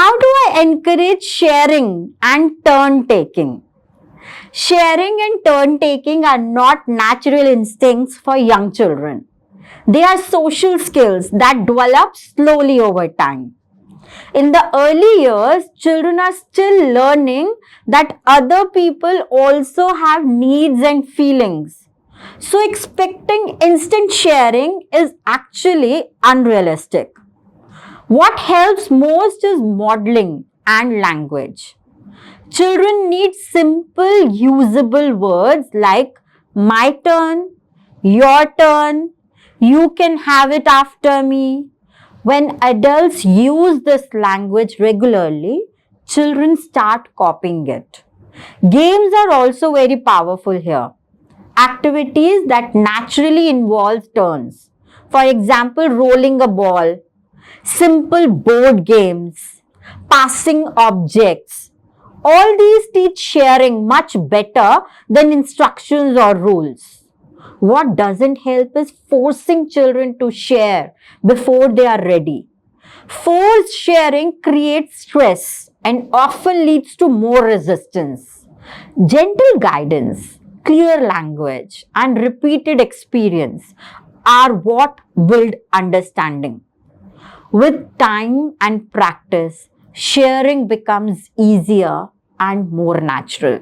How do I encourage sharing and turn taking? Sharing and turn taking are not natural instincts for young children. They are social skills that develop slowly over time. In the early years, children are still learning that other people also have needs and feelings. So, expecting instant sharing is actually unrealistic. What helps most is modeling and language. Children need simple, usable words like my turn, your turn, you can have it after me. When adults use this language regularly, children start copying it. Games are also very powerful here. Activities that naturally involve turns. For example, rolling a ball, simple board games, passing objects. All these teach sharing much better than instructions or rules. What doesn't help is forcing children to share before they are ready. Forced sharing creates stress and often leads to more resistance. Gentle guidance, clear language, and repeated experience are what build understanding. With time and practice, sharing becomes easier and more natural.